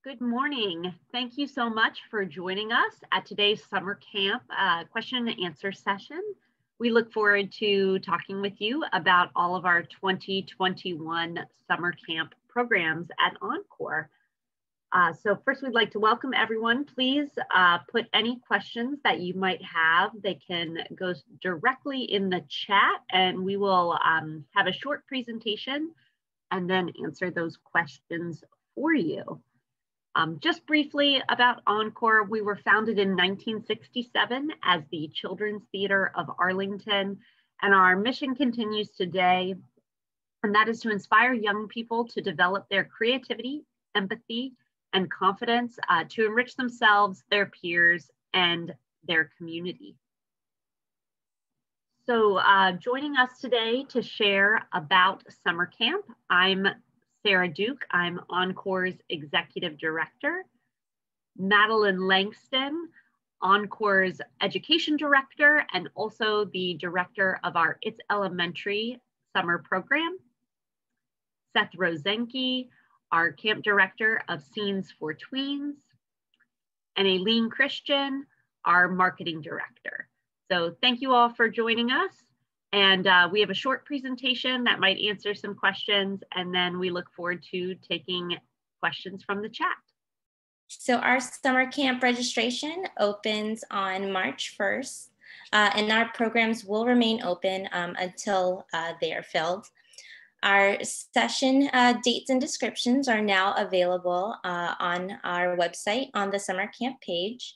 Good morning. Thank you so much for joining us at today's summer camp question and answer session. We look forward to talking with you about all of our 2021 summer camp programs at Encore. So first, we'd like to welcome everyone. Please put any questions that you might have. They can go directly in the chat, and we will have a short presentation and then answer those questions for you. Just briefly about Encore, we were founded in 1967 as the Children's Theater of Arlington, and our mission continues today, and that is to inspire young people to develop their creativity, empathy, and confidence to enrich themselves, their peers, and their community. So joining us today to share about summer camp, I'm Sarah Duke. I'm Encore's Executive Director. Madeline Langston, Encore's Education Director, and also the Director of our It's Elementary Summer Program. Seth Rosenke, our Camp Director of Scenes for Tweens. And Aileen Christian, our Marketing Director. So thank you all for joining us. And we have a short presentation that might answer some questions, and then we look forward to taking questions from the chat. So our summer camp registration opens on March 1st, and our programs will remain open until they are filled. Our session dates and descriptions are now available on our website on the summer camp page.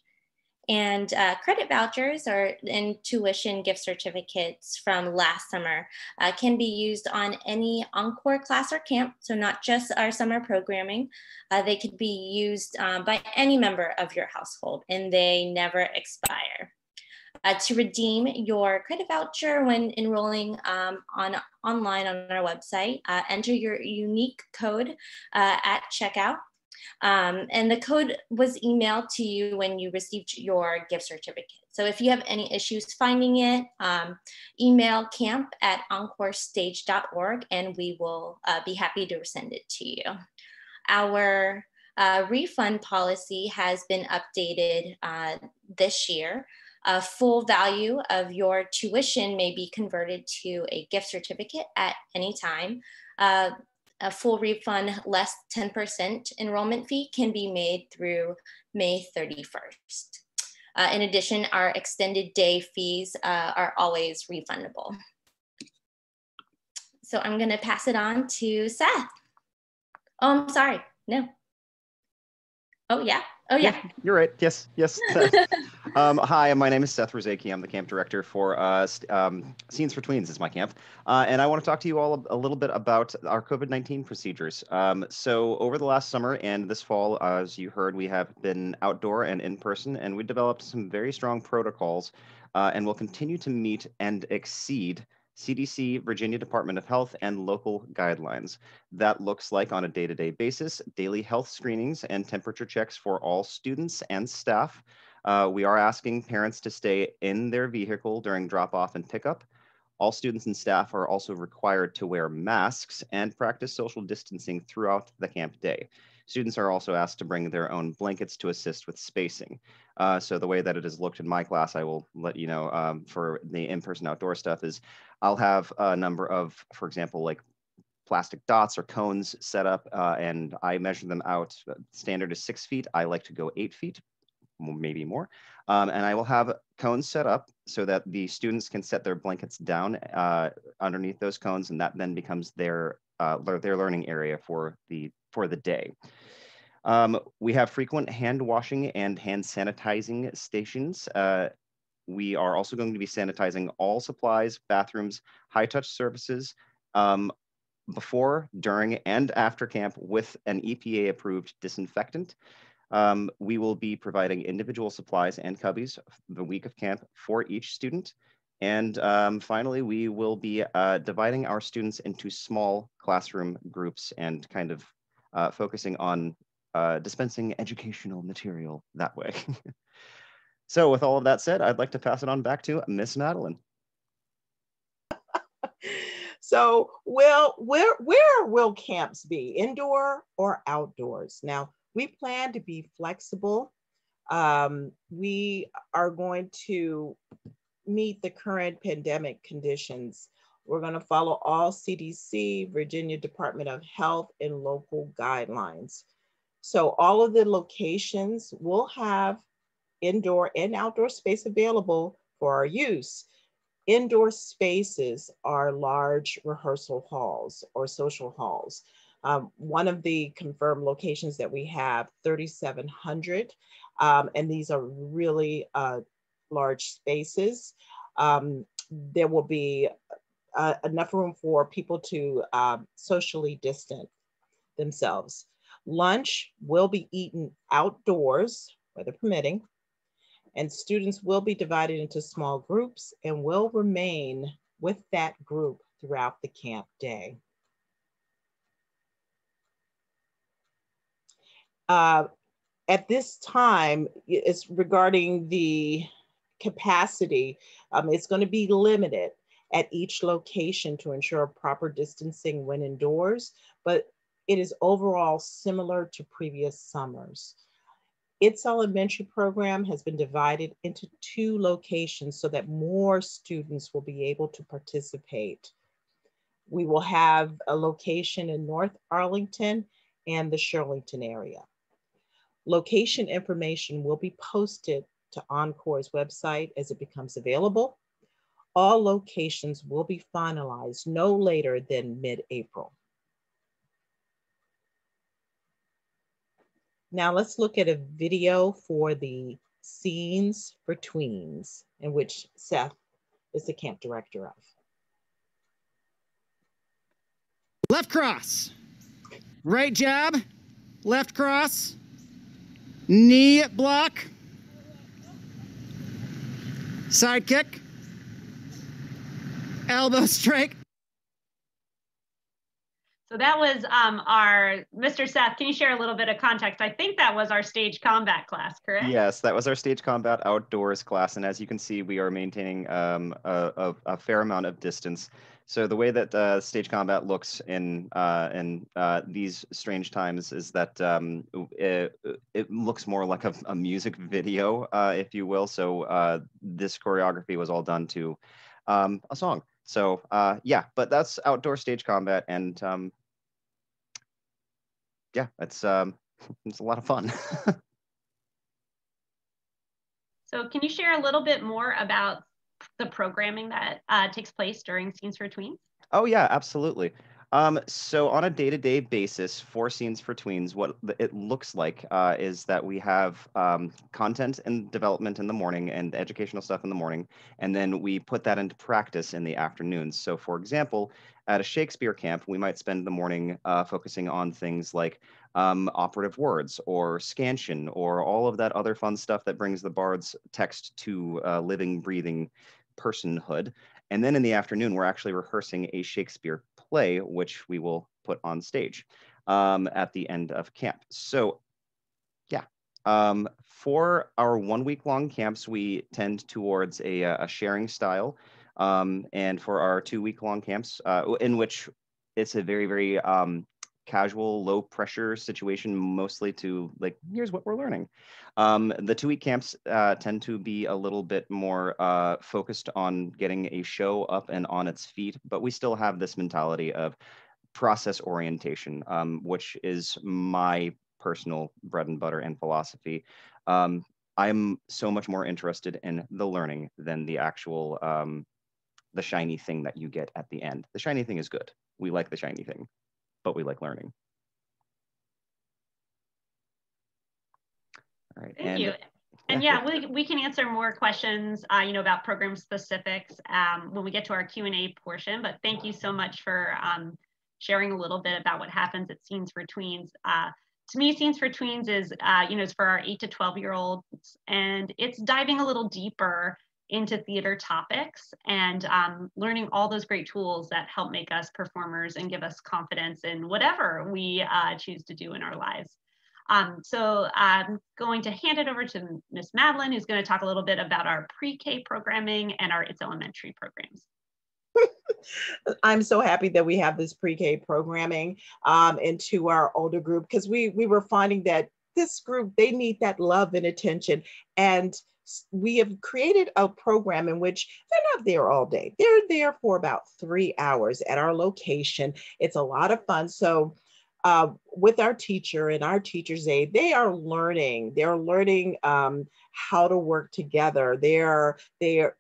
And credit vouchers and tuition gift certificates from last summer can be used on any Encore class or camp, so not just our summer programming. They could be used by any member of your household, and they never expire. To redeem your credit voucher when enrolling online on our website, enter your unique code at checkout. And the code was emailed to you when you received your gift certificate. So if you have any issues finding it, email camp@encorestage.org and we will be happy to send it to you. Our refund policy has been updated this year. A full value of your tuition may be converted to a gift certificate at any time. A full refund less 10% enrollment fee can be made through May 31st. In addition, our extended day fees are always refundable. So I'm gonna pass it on to Seth. Oh, I'm sorry, no. Oh yeah, You're right, yes. Hi, my name is Seth Rosenke. I'm the camp director for Scenes for Tweens is my camp. And I want to talk to you all a little bit about our COVID-19 procedures. So over the last summer and this fall, as you heard, we have been outdoor and in person, and we developed some very strong protocols and will continue to meet and exceed CDC, Virginia Department of Health, and local guidelines. That looks like on a day-to-day basis, daily health screenings and temperature checks for all students and staff. We are asking parents to stay in their vehicle during drop-off and pickup. All students and staff are also required to wear masks and practice social distancing throughout the camp day. Students are also asked to bring their own blankets to assist with spacing. So the way that it has looked in my class, I will let you know for the in-person outdoor stuff is I'll have a number of, for example, like plastic dots or cones set up and I measure them out. Standard is 6 feet. I like to go 8 feet, maybe more. And I will have cones set up so that the students can set their blankets down underneath those cones, and that then becomes their learning area for the day. We have frequent hand washing and hand sanitizing stations. We are also going to be sanitizing all supplies, bathrooms, high-touch surfaces before, during, and after camp with an EPA-approved disinfectant. We will be providing individual supplies and cubbies the week of camp for each student. And finally, we will be dividing our students into small classroom groups and kind of focusing on dispensing educational material that way. So with all of that said, I'd like to pass it on back to Miss Madeline. So, where will camps be, indoor or outdoors? Now, We plan to be flexible. We are going to meet the current pandemic conditions. We're going to follow all CDC, Virginia Department of Health, and local guidelines. So all of the locations will have indoor and outdoor space available for our use. Indoor spaces are large rehearsal halls or social halls. One of the confirmed locations that we have, 3,700, and these are really large spaces. There will be enough room for people to socially distance themselves. Lunch will be eaten outdoors, weather permitting, and students will be divided into small groups and will remain with that group throughout the camp day. At this time, it's regarding the capacity, it's going to be limited at each location to ensure proper distancing when indoors, but it is overall similar to previous summers. Its elementary program has been divided into 2 locations so that more students will be able to participate. We will have a location in North Arlington and the Shirlington area. Location information will be posted to Encore's website as it becomes available. All locations will be finalized no later than mid-April. Now let's look at a video for the Scenes for Tweens, in which Seth is the camp director of. Left cross, right jab, left cross, knee block, side kick, elbow strike. So that was our, Mr. Seth, can you share a little bit of context? I think that was our stage combat class, correct? Yes, that was our stage combat outdoors class. And as you can see, we are maintaining a fair amount of distance. So the way that stage combat looks in these strange times is that it looks more like a music video, if you will. So this choreography was all done to a song. So yeah, but that's outdoor stage combat, and yeah, it's a lot of fun. So can you share a little bit more about the programming that takes place during Scenes for Tweens? Oh yeah, absolutely. So on a day-to-day basis for Scenes for Tweens, what it looks like is that we have content and development in the morning and educational stuff in the morning, and then we put that into practice in the afternoons. So for example, at a Shakespeare camp, we might spend the morning focusing on things like operative words or scansion or all of that other fun stuff that brings the bard's text to living, breathing personhood. And then in the afternoon, we're actually rehearsing a Shakespeare play, which we will put on stage at the end of camp. So yeah, for our 1 week long camps, we tend towards a sharing style. And for our 2 week long camps, in which it's a very, very casual, low pressure situation, mostly to like, here's what we're learning. The 2 week camps tend to be a little bit more focused on getting a show up and on its feet, but we still have this mentality of process orientation, which is my personal bread and butter and philosophy. I'm so much more interested in the learning than the actual, the shiny thing that you get at the end. The shiny thing is good. We like the shiny thing, but we like learning. All right. Thank you. And yeah, we can answer more questions, you know, about program specifics when we get to our Q&A portion. But thank you so much for sharing a little bit about what happens at Scenes for Tweens. To me, Scenes for Tweens is, you know, it's for our 8 to 12-year-olds, and it's diving a little deeper into theater topics and learning all those great tools that help make us performers and give us confidence in whatever we choose to do in our lives. So I'm going to hand it over to Miss Madeline, who's going to talk a little bit about our pre-K programming and our It's Elementary programs. I'm so happy that we have this pre-K programming into our older group, because we were finding that this group, they need that love and attention. And we have created a program in which they're not there all day. They're there for about 3 hours at our location. It's a lot of fun. So with our teacher and our teacher's aide, they are learning. They're learning how to work together. They are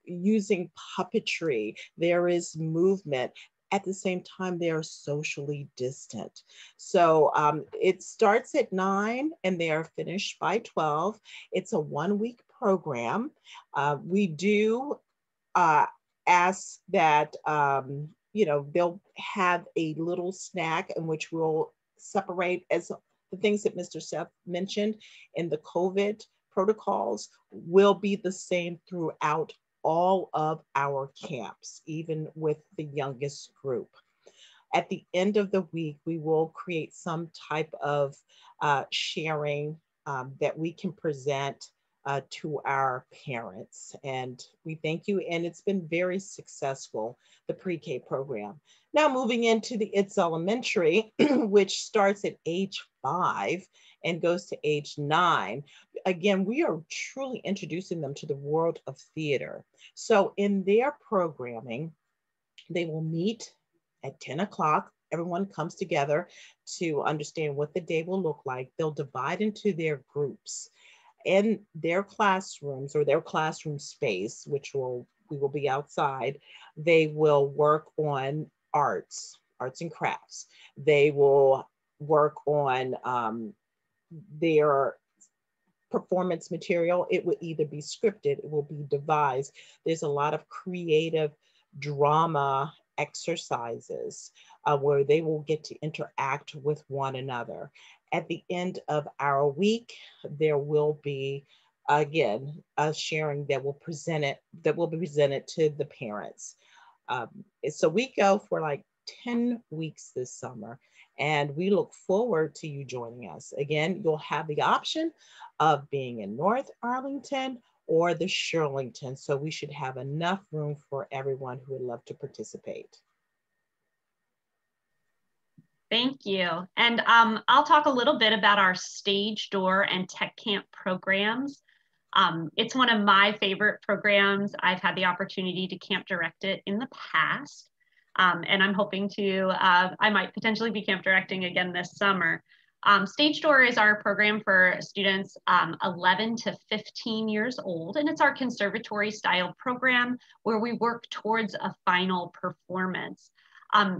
using puppetry. There is movement. At the same time, they are socially distant. So it starts at 9 and they are finished by 12. It's a 1-week program. We do ask that, they'll have a little snack in which we'll separate, as the things that Mr. Seth mentioned in the COVID protocols will be the same throughout all of our camps, even with the youngest group. At the end of the week, we will create some type of sharing that we can present to our parents. And we thank you. And it's been very successful, the pre-K program. Now moving into the It's Elementary, which starts at age 5 and goes to age 9. Again, we are truly introducing them to the world of theater. So in their programming, they will meet at 10 o'clock. Everyone comes together to understand what the day will look like. They'll divide into their groups. In their classrooms or their classroom space, which we will be outside, they will work on arts and crafts. They will work on their performance material. It will either be scripted, it will be devised. There's a lot of creative drama exercises where they will get to interact with one another. At the end of our week, there will be, again, a sharing that will be presented to the parents. So we go for like 10 weeks this summer, and we look forward to you joining us. Again, you'll have the option of being in North Arlington or the Shirlington. So we should have enough room for everyone who would love to participate. Thank you. And I'll talk a little bit about our Stage Door and Tech Camp programs. It's one of my favorite programs. I've had the opportunity to camp direct it in the past. And I'm hoping to, I might potentially be camp directing again this summer. Stage Door is our program for students 11 to 15 years old, and it's our conservatory style program where we work towards a final performance.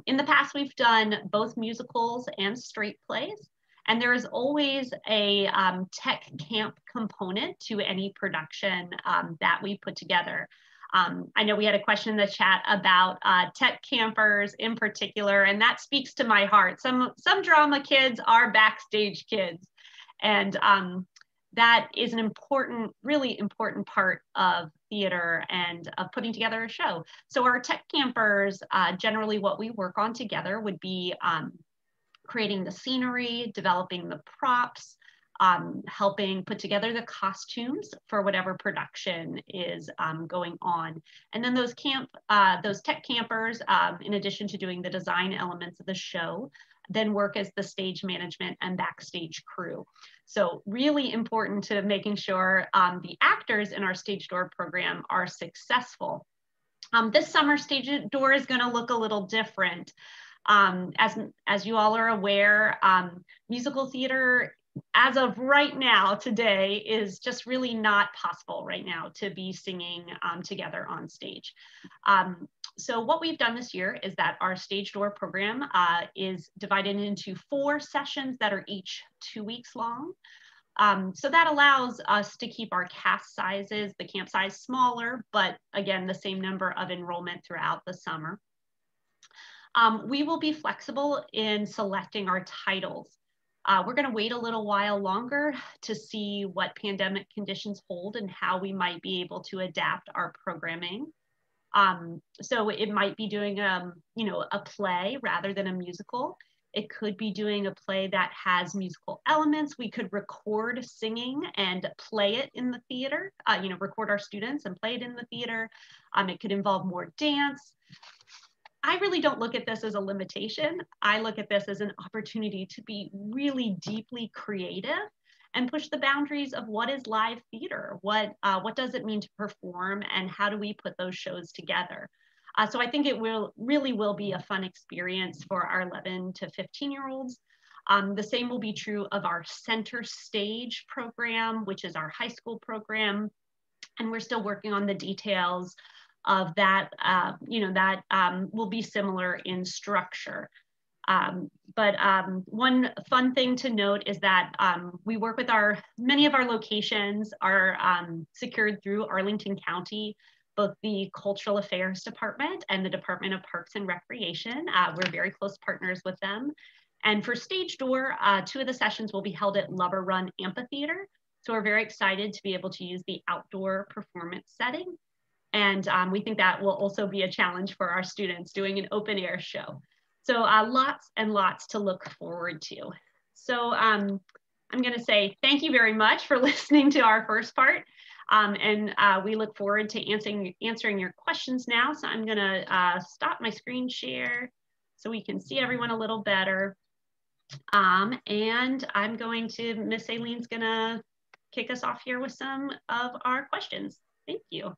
In the past, we've done both musicals and straight plays, and there is always a tech camp component to any production that we put together. I know we had a question in the chat about tech campers in particular, and that speaks to my heart. Some drama kids are backstage kids, and that is an important, really important part of theater and of putting together a show. So our tech campers, generally what we work on together would be creating the scenery, developing the props, helping put together the costumes for whatever production is going on. And then those tech campers, in addition to doing the design elements of the show, then work as the stage management and backstage crew. So really important to making sure the actors in our Stage Door program are successful. This summer, Stage Door is going to look a little different. As you all are aware, musical theater, as of right now, today, is just really not possible right now to be singing together on stage. So what we've done this year is that our Stage Door program is divided into 4 sessions that are each 2 weeks long. So that allows us to keep our cast sizes, the camp size, smaller, but again, the same number of enrollment throughout the summer. We will be flexible in selecting our titles. We're going to wait a little while longer to see what pandemic conditions hold and how we might be able to adapt our programming. So it might be doing a play rather than a musical. It could be doing a play that has musical elements. We could record singing and play it in the theater, record our students and play it in the theater. It could involve more dance. I really don't look at this as a limitation. I look at this as an opportunity to be really deeply creative and push the boundaries of what is live theater, what does it mean to perform, and how do we put those shows together. So I think it really will be a fun experience for our 11 to 15-year-olds. The same will be true of our Center Stage program, which is our high school program. And we're still working on the details of that, will be similar in structure. But one fun thing to note is that we work with many of our locations are secured through Arlington County, both the Cultural Affairs Department and the Department of Parks and Recreation. We're very close partners with them. And for Stage Door, 2 of the sessions will be held at Lover Run Amphitheater. So we're very excited to be able to use the outdoor performance setting. And we think that will also be a challenge for our students doing an open air show. So lots and lots to look forward to. So I'm gonna say thank you very much for listening to our first part. And we look forward to answering your questions now. So I'm gonna stop my screen share so we can see everyone a little better. And I'm going to, Miss Aileen's gonna kick us off here with some of our questions. Thank you.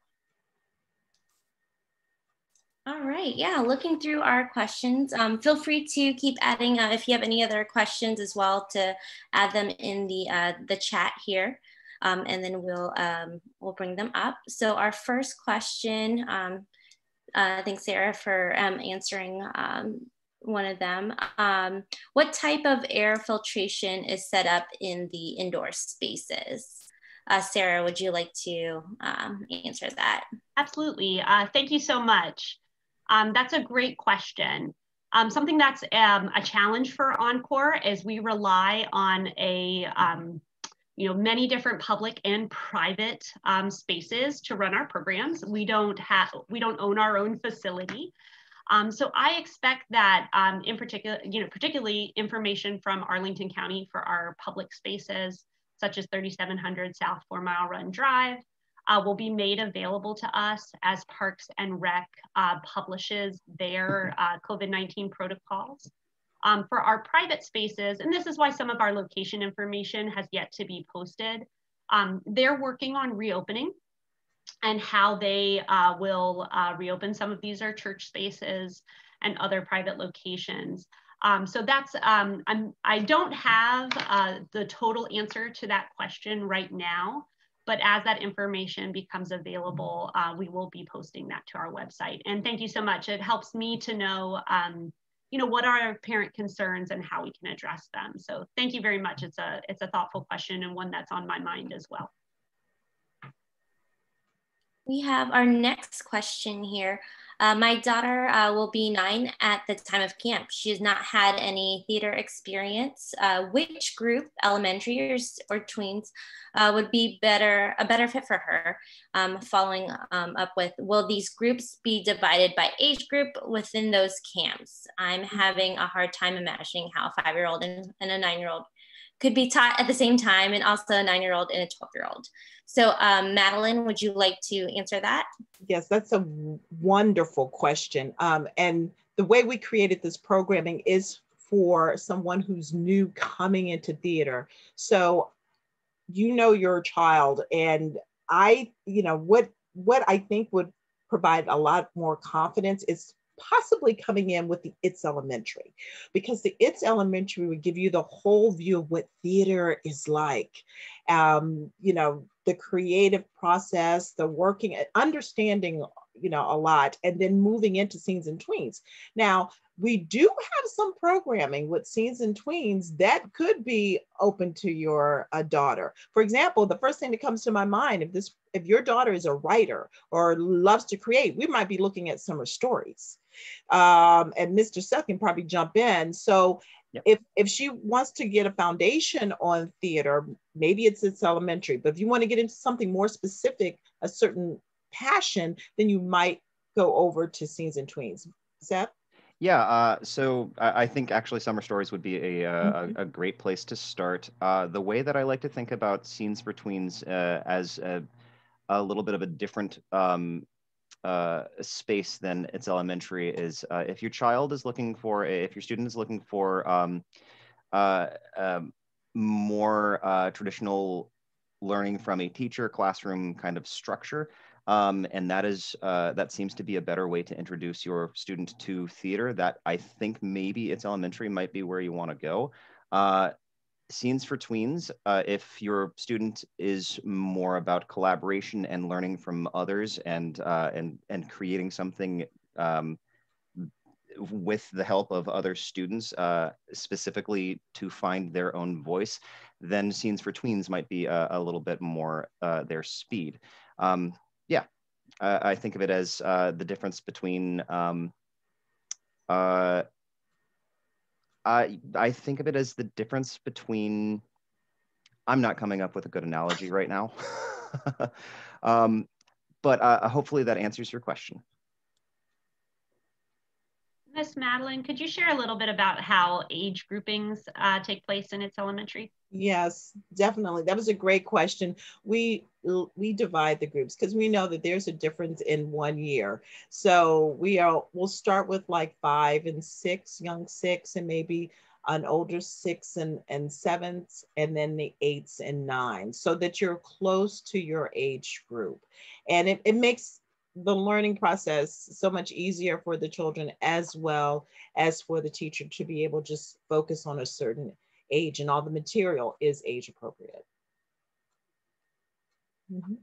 All right, yeah, looking through our questions, feel free to keep adding if you have any other questions as well, to add them in the chat here, and then we'll bring them up. So our first question, thanks Sarah for answering one of them. What type of air filtration is set up in the indoor spaces? Sarah, would you like to answer that? Absolutely, thank you so much. That's a great question. Something that's a challenge for Encore is we rely on many different public and private spaces to run our programs. We don't own our own facility. So I expect that in particular, particularly information from Arlington County for our public spaces, such as 3700 South 4 Mile Run Drive, will be made available to us as Parks and Rec publishes their COVID-19 protocols. For our private spaces, and this is why some of our location information has yet to be posted, they're working on reopening and how they will reopen. Some of these are church spaces and other private locations. So that's, I don't have the total answer to that question right now, but as that information becomes available, we will be posting that to our website. And thank you so much. It helps me to know, what are our parent concerns and how we can address them. So thank you very much. It's a thoughtful question and one that's on my mind as well. We have our next question here. My daughter will be 9 at the time of camp. She has not had any theater experience. Which group, elementary or tweens, would be a better fit for her? Following up with, will these groups be divided by age group within those camps? I'm having a hard time imagining how a 5-year-old and a 9-year-old could be taught at the same time, and also a 9-year-old and a 12-year-old. So Madeline, would you like to answer that? Yes, that's a wonderful question. And the way we created this programming is for someone who's new coming into theater. So your child, and what I think would provide a lot more confidence is possibly coming in with the It's Elementary, because the It's Elementary would give you the whole view of what theater is like. The creative process, the working, understanding, a lot, and then moving into Teens and Tweens. Now, we do have some programming with Teens and Tweens that could be open to your daughter. For example, the first thing that comes to my mind, if your daughter is a writer or loves to create, we might be looking at summer stories. And Mr. Seth can probably jump in. So yep. If she wants to get a foundation on theater, maybe it's elementary, but if you want to get into something more specific, a certain passion, then you might go over to Teens and Tweens. Seth? Yeah, so I think actually summer stories would be a great place to start. The way that I like to think about Scenes for Tweens as a little bit of a different space than It's Elementary is if your student is looking for more traditional learning from a teacher classroom kind of structure. And that seems to be a better way to introduce your student to theater. That I think maybe it's elementary might be where you want to go. Scenes for Tweens, if your student is more about collaboration and learning from others and creating something with the help of other students, specifically to find their own voice, then Scenes for Tweens might be a little bit more their speed. Yeah, I think of it as the difference between, I think of it as the difference between, I'm not coming up with a good analogy right now, but hopefully that answers your question. Miss Madeline, could you share a little bit about how age groupings take place in its elementary? Yes, definitely. That was a great question. We divide the groups because we know that there's a difference in 1 year. So we'll start with like 5 and 6, young 6, and maybe an older 6 and 7s, and then the 8s and 9s, so that you're close to your age group. And it makes the learning process so much easier for the children as well as for the teacher to be able to just focus on a certain age, and all the material is age appropriate. Mm-hmm.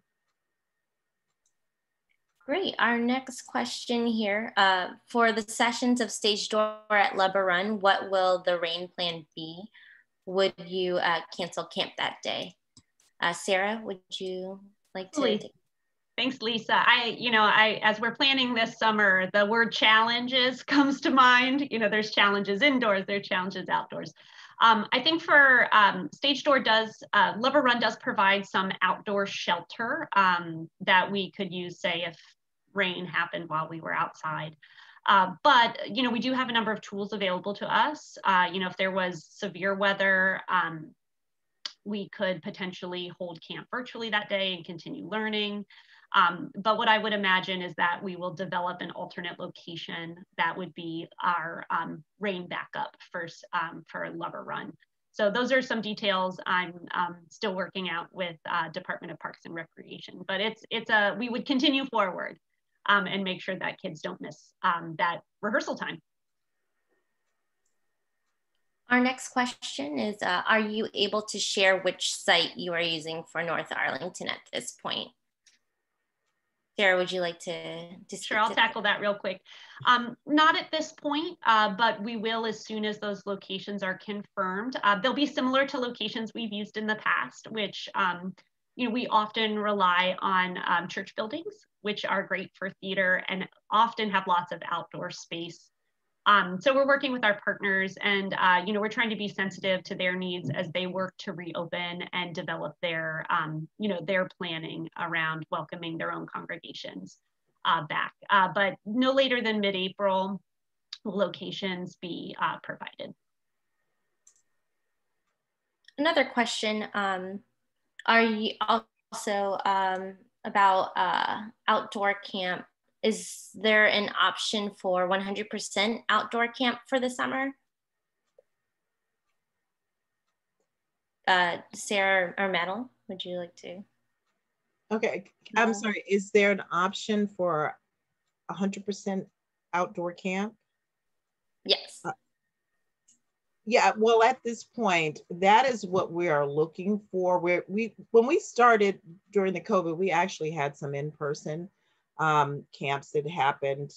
Great. Our next question here, for the sessions of Stage Door at Lubber Run, what will the rain plan be? Would you cancel camp that day? Sarah, would you like to take? Thanks, Lisa. As we're planning this summer, the word challenges comes to mind. There's challenges indoors, there's challenges outdoors. I think for Stage Door Lubber Run does provide some outdoor shelter that we could use, say, if rain happened while we were outside. But we do have a number of tools available to us. If there was severe weather, we could potentially hold camp virtually that day and continue learning. But what I would imagine is that we will develop an alternate location that would be our rain backup for Lubber Run. So those are some details I'm still working out with Department of Parks and Recreation. But we would continue forward and make sure that kids don't miss that rehearsal time. Our next question is, are you able to share which site you are using for North Arlington at this point? Sarah, would you like to Sure, I'll tackle that real quick. Not at this point, but we will as soon as those locations are confirmed. They'll be similar to locations we've used in the past, which we often rely on church buildings, which are great for theater and often have lots of outdoor space. So we're working with our partners, and we're trying to be sensitive to their needs as they work to reopen and develop their their planning around welcoming their own congregations back. But no later than mid-April, locations be provided. Another question, are you also about outdoor camp? Is there an option for 100% outdoor camp for the summer? Sarah or Madeline, would you like to? Okay, I'm sorry, is there an option for 100% outdoor camp? Yes. Yeah, well, at this point, that is what we are looking for. When we started during the COVID, we actually had some in-person camps that happened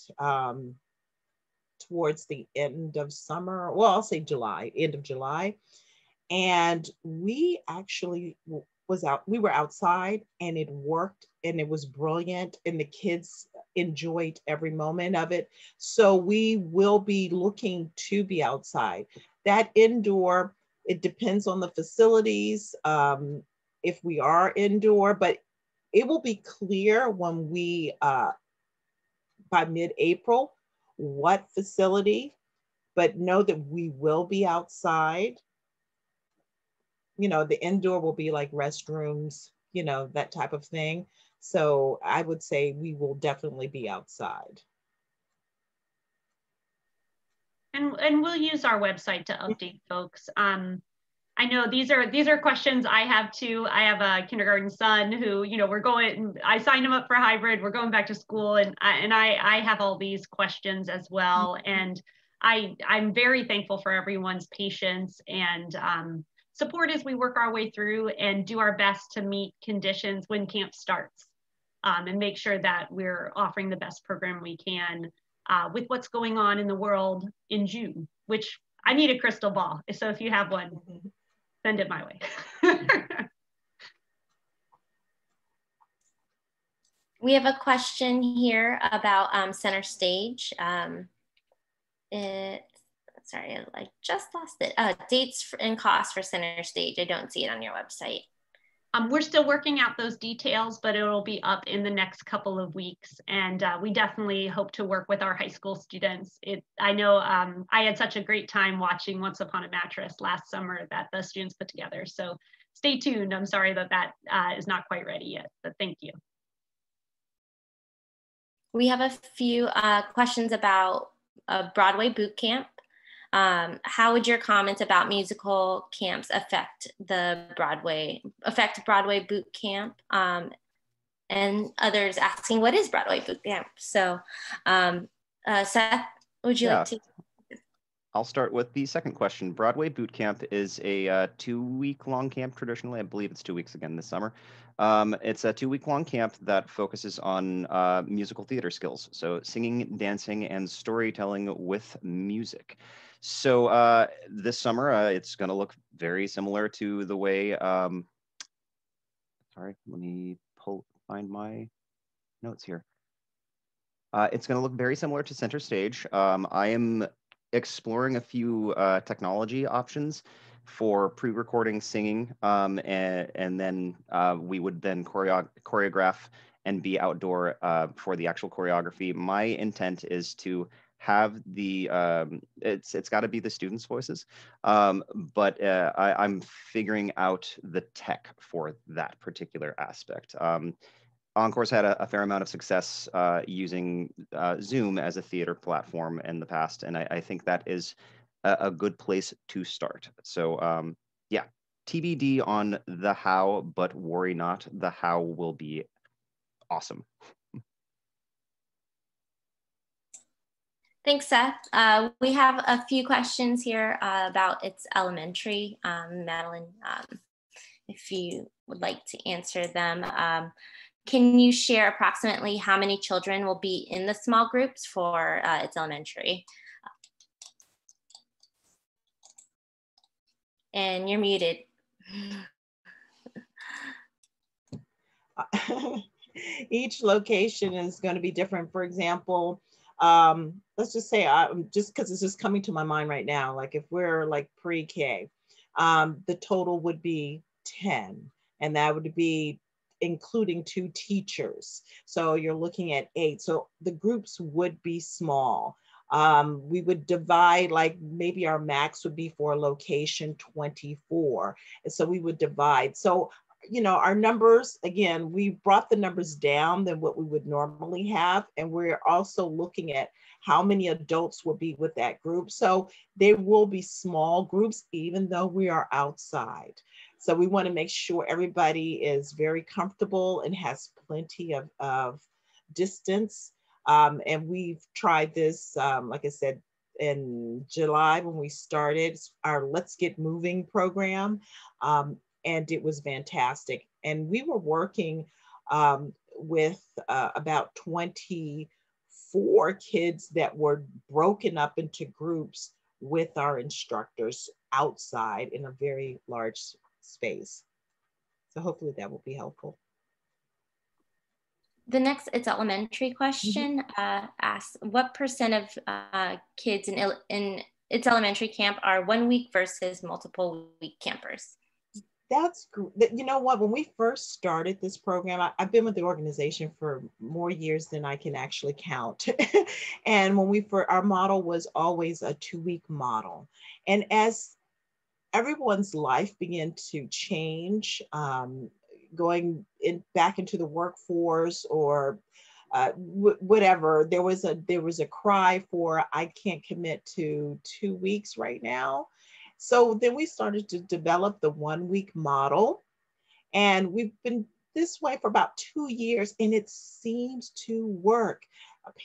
towards the end of summer. Well, I'll say July, end of July. And we actually we were outside, and it worked, and it was brilliant, and the kids enjoyed every moment of it. So we will be looking to be outside. That indoor, it depends on the facilities, if we are indoor, but it will be clear when we, by mid-April, what facility, but know that we will be outside. The indoor will be like restrooms, that type of thing. So I would say we will definitely be outside. And we'll use our website to update folks. I know these are questions I have too. I have a kindergarten son who, you know, I signed him up for hybrid. We're going back to school, and I have all these questions as well. And I'm very thankful for everyone's patience and support as we work our way through and do our best to meet conditions when camp starts, and make sure that we're offering the best program we can with what's going on in the world in June, which I need a crystal ball. So if you have one, send it my way. We have a question here about center stage. Sorry, I just lost it. Dates and costs for center stage. I don't see it on your website. We're still working out those details, but it'll be up in the next couple of weeks. And we definitely hope to work with our high school students. I know I had such a great time watching Once Upon a Mattress last summer that the students put together. So stay tuned. I'm sorry that is not quite ready yet, but thank you. We have a few questions about Broadway boot camp. How would your comments about musical camps affect Broadway boot camp? And others asking, what is Broadway boot camp? So Seth, would you like to? I'll start with the second question. Broadway boot camp is a 2-week-long camp traditionally. I believe it's 2 weeks again this summer. It's a 2-week-long camp that focuses on musical theater skills. So singing, dancing, and storytelling with music. So this summer, it's going to look very similar to the way, sorry, let me find my notes here. It's going to look very similar to Center Stage. I am exploring a few technology options for pre-recording singing, and then we would then choreograph and be outdoor for the actual choreography. My intent is to have the it's got to be the students' voices, but I'm figuring out the tech for that particular aspect. Encore's had a fair amount of success using Zoom as a theater platform in the past, and I think that is a good place to start. So yeah, TBD on the how, but worry not, the how will be awesome. Thanks, Seth. We have a few questions here about its elementary. Madeline, if you would like to answer them. Can you share approximately how many children will be in the small groups for its elementary? And you're muted. Each location is going to be different. For example, let's just say, just because it's just coming to my mind right now, like if we're like pre-K, the total would be 10, and that would be including 2 teachers. So you're looking at 8. So the groups would be small. We would divide, like maybe our max would be for location 24. And so we would divide. So, you know, our numbers, again, we brought the numbers down than what we would normally have. And we're also looking at how many adults will be with that group. So there will be small groups, even though we are outside. So we want to make sure everybody is very comfortable and has plenty of distance. And we've tried this, like I said, in July when we started our Let's Get Moving program. And it was fantastic. And we were working with about 24 kids that were broken up into groups with our instructors outside in a very large space. So hopefully that will be helpful. The next, it's elementary question, asks what % of kids in its elementary camp are 1 week versus multiple week campers? That's, you know what, when we first started this program, I've been with the organization for more years than I can actually count. And when our model was always a 2-week model. And as everyone's life began to change, going back into the workforce or whatever, there was a cry for, I can't commit to 2 weeks right now. So then we started to develop the 1-week model, and we've been this way for about 2 years, and it seems to work.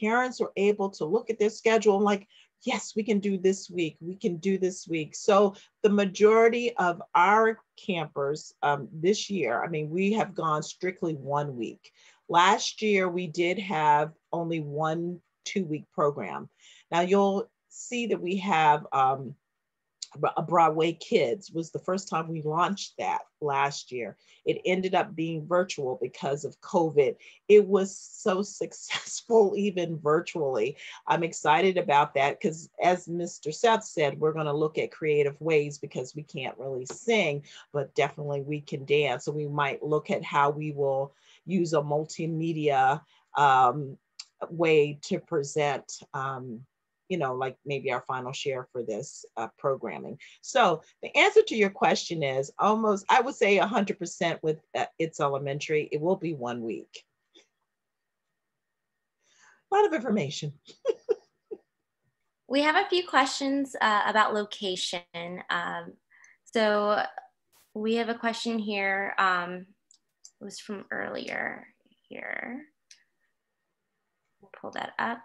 Parents are able to look at their schedule and like, yes, we can do this week. We can do this week. So the majority of our campers this year, I mean, we have gone strictly 1 week. Last year, we did have only 1 2-week program. Now you'll see that we have a Broadway Kids was the first time we launched that last year. It ended up being virtual because of COVID. It was so successful even virtually. I'm excited about that because as Mr. Seth said, we're going to look at creative ways because we can't really sing, but definitely we can dance. So we might look at how we will use a multimedia way to present like maybe our final share for this programming. So the answer to your question is almost, I would say 100% with It's Elementary, it will be 1 week. A lot of information. We have a few questions about location. So we have a question here. It was from earlier here. We'll pull that up.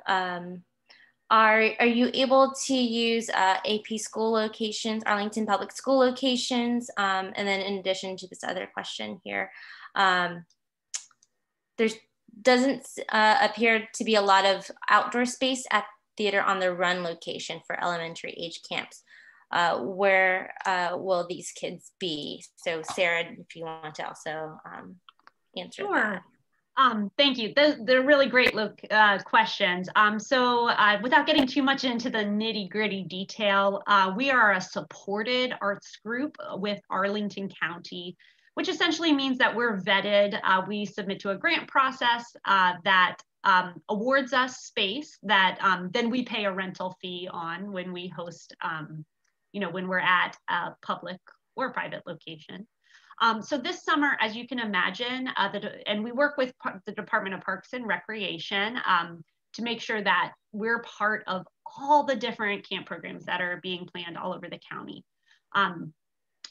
Are you able to use AP school locations, Arlington public school locations? And then in addition to this other question here, there doesn't appear to be a lot of outdoor space at Theater on the Run location for elementary age camps. Where will these kids be? So Sarah, if you want to also answer that. Thank you. They're really great questions. So without getting too much into the nitty gritty detail, we are a supported arts group with Arlington County, which essentially means that we're vetted. We submit to a grant process that awards us space that then we pay a rental fee on when we host, when we're at a public or private location. So this summer, as you can imagine, and we work with the Department of Parks and Recreation to make sure that we're part of all the different camp programs that are being planned all over the county.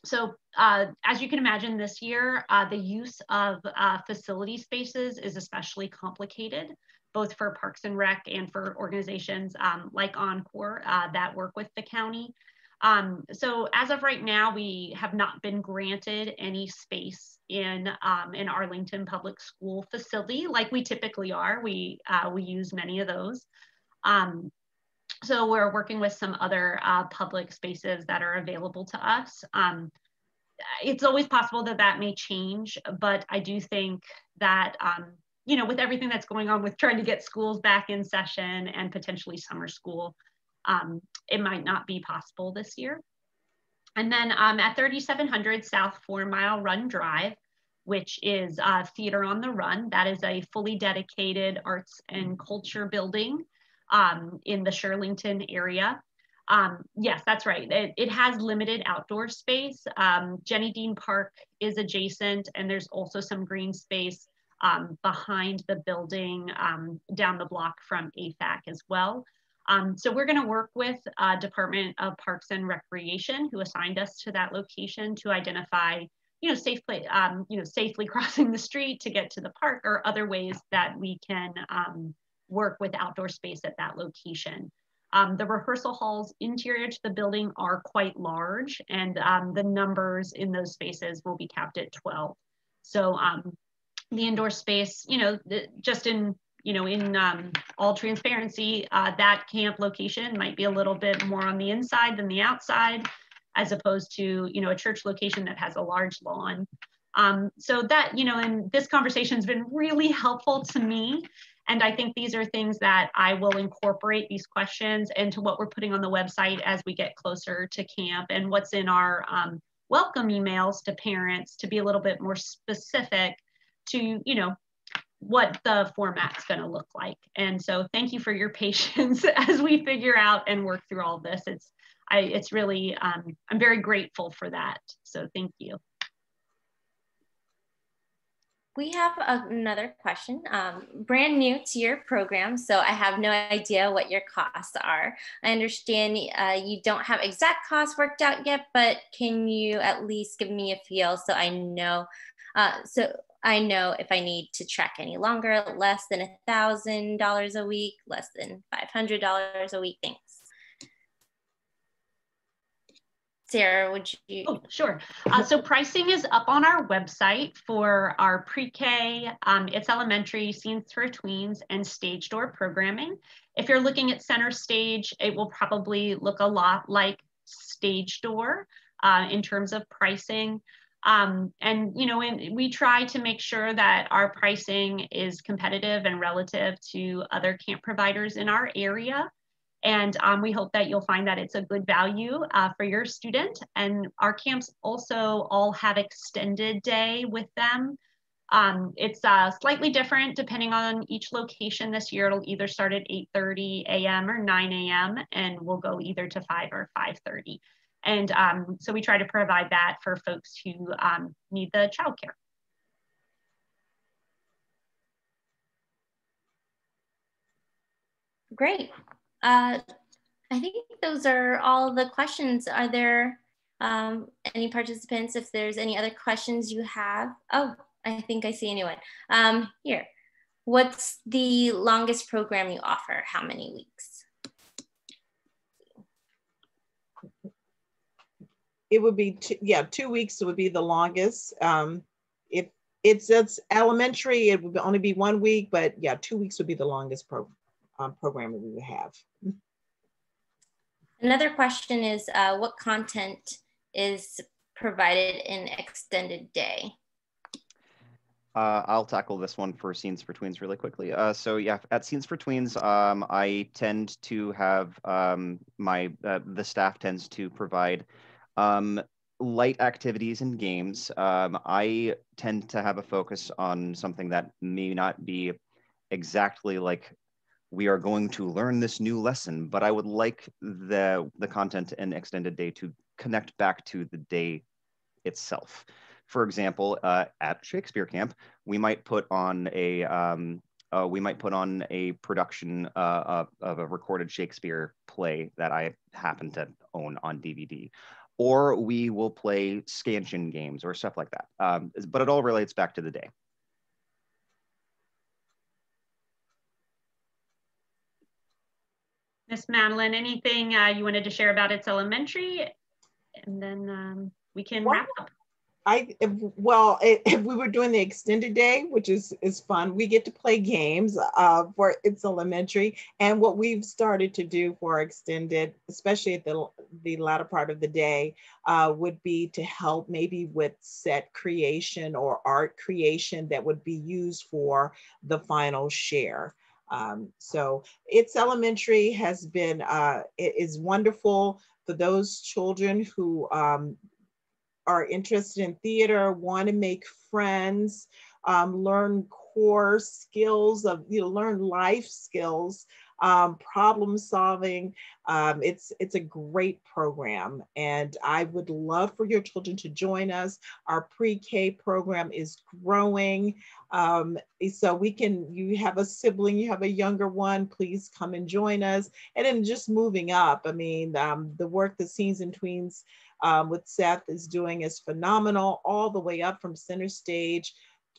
So as you can imagine this year, the use of facility spaces is especially complicated, both for Parks and Rec and for organizations like Encore that work with the county. So as of right now, we have not been granted any space in an Arlington public school facility like we typically are. We use many of those. So we're working with some other public spaces that are available to us. It's always possible that that may change, but I do think that, with everything that's going on with trying to get schools back in session and potentially summer school, it might not be possible this year. And then at 3700 South 4 Mile Run Drive, which is Theater on the Run, that is a fully dedicated arts and culture building in the Shirlington area. Yes, that's right. It has limited outdoor space. Jenny Dean Park is adjacent, and there's also some green space behind the building down the block from AFAC as well. So we're going to work with Department of Parks and Recreation, who assigned us to that location, to identify, safely crossing the street to get to the park, or other ways that we can work with outdoor space at that location. The rehearsal halls interior to the building are quite large, and the numbers in those spaces will be capped at 12. So the indoor space, just in all transparency, that camp location might be a little bit more on the inside than the outside, as opposed to, a church location that has a large lawn. So that, and this conversation has been really helpful to me. And I think these are things that I will incorporate, these questions, into what we're putting on the website as we get closer to camp, and what's in our welcome emails to parents, to be a little bit more specific to, what the format's going to look like. And so thank you for your patience as we figure out and work through all this. It's really, I'm very grateful for that. So thank you. We have another question. Brand new to your program, so I have no idea what your costs are. I understand you don't have exact costs worked out yet, but can you at least give me a feel so I know if I need to track any longer, less than $1,000 a week, less than $500 a week? Thanks. Sarah, would you? Oh, sure. So pricing is up on our website for our pre-K, it's elementary, Scenes for Tweens, and stage door programming. If you're looking at center stage, it will probably look a lot like stage door in terms of pricing. And we try to make sure that our pricing is competitive and relative to other camp providers in our area. And we hope that you'll find that it's a good value for your student. And our camps also all have extended day with them. It's slightly different depending on each location this year. It'll either start at 8:30 a.m. or 9 a.m. and we'll go either to 5 or 5:30. And so we try to provide that for folks who need the childcare. Great. I think those are all the questions. Are there any participants, if there's any other questions you have? Oh, I think I see anyone. Here, what's the longest program you offer? How many weeks? It would be, 2 weeks would be the longest. If it's elementary, it would only be 1 week, but yeah, 2 weeks would be the longest program that we would have. Another question is, what content is provided in extended day? I'll tackle this one for Scenes for Tweens really quickly. So yeah, at Scenes for Tweens, I tend to have the staff tends to provide light activities and games. I tend to have a focus on something that may not be exactly like we are going to learn this new lesson, but I would like the content in extended day to connect back to the day itself. For example, at Shakespeare Camp, we might put on a production of a recorded Shakespeare play that I happen to own on DVD, or we will play scansion games or stuff like that. But it all relates back to the day. Miss Madeline, anything you wanted to share about It's Elementary? And then we can wrap up. If we were doing the extended day, which is fun, we get to play games for It's Elementary. And what we've started to do for extended, especially at the latter part of the day, would be to help maybe with set creation or art creation that would be used for the final share. So It's Elementary has been, it is wonderful for those children who are interested in theater, want to make friends, learn core skills learn life skills, problem solving. It's a great program, and I would love for your children to join us. Our pre-K program is growing. So you have a sibling, you have a younger one, please come and join us. And then just moving up, I mean, the work that Scenes and Tweens with Seth is doing is phenomenal, all the way up from center stage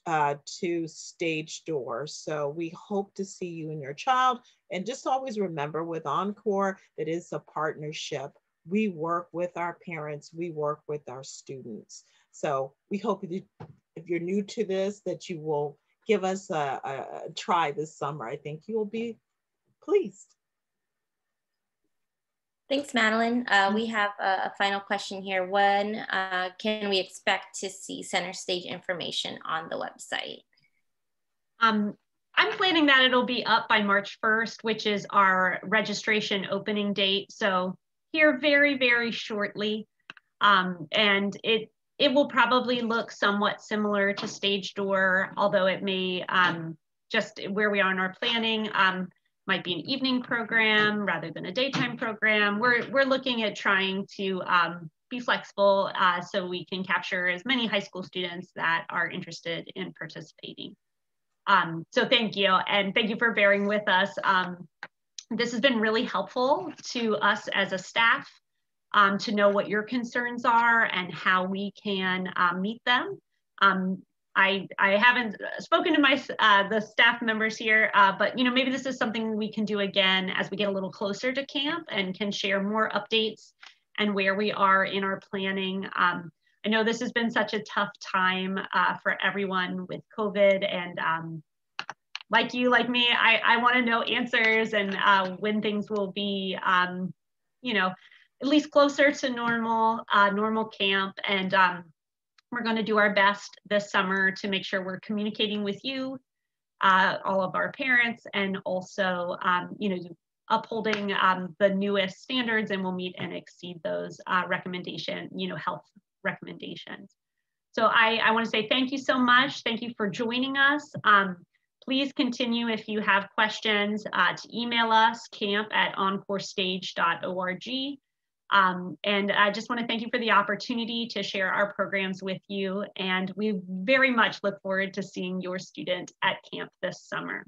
to stage door. So we hope to see you and your child. And just always remember, with Encore, that is a partnership. We work with our parents, we work with our students. So we hope that if you're new to this, that you will give us a try this summer. I think you'll be pleased. Thanks, Madeline. We have a final question here. When can we expect to see center stage information on the website? I'm planning that it'll be up by March 1st, which is our registration opening date. So here very, very shortly. And it will probably look somewhat similar to Stage Door, although it may, just where we are in our planning, might be an evening program rather than a daytime program. We're looking at trying to be flexible so we can capture as many high school students that are interested in participating. So thank you, and thank you for bearing with us. This has been really helpful to us as a staff to know what your concerns are and how we can meet them. I haven't spoken to the staff members here, but maybe this is something we can do again as we get a little closer to camp and can share more updates and where we are in our planning. I know this has been such a tough time for everyone with COVID, and like you, like me, I want to know answers and when things will be, at least closer to normal camp. And we're going to do our best this summer to make sure we're communicating with you, all of our parents, and also, upholding the newest standards, and we'll meet and exceed those health recommendations. So I want to say thank you so much. Thank you for joining us. Please continue if you have questions to email us, camp@encorestage.org. And I just want to thank you for the opportunity to share our programs with you. And we very much look forward to seeing your student at camp this summer.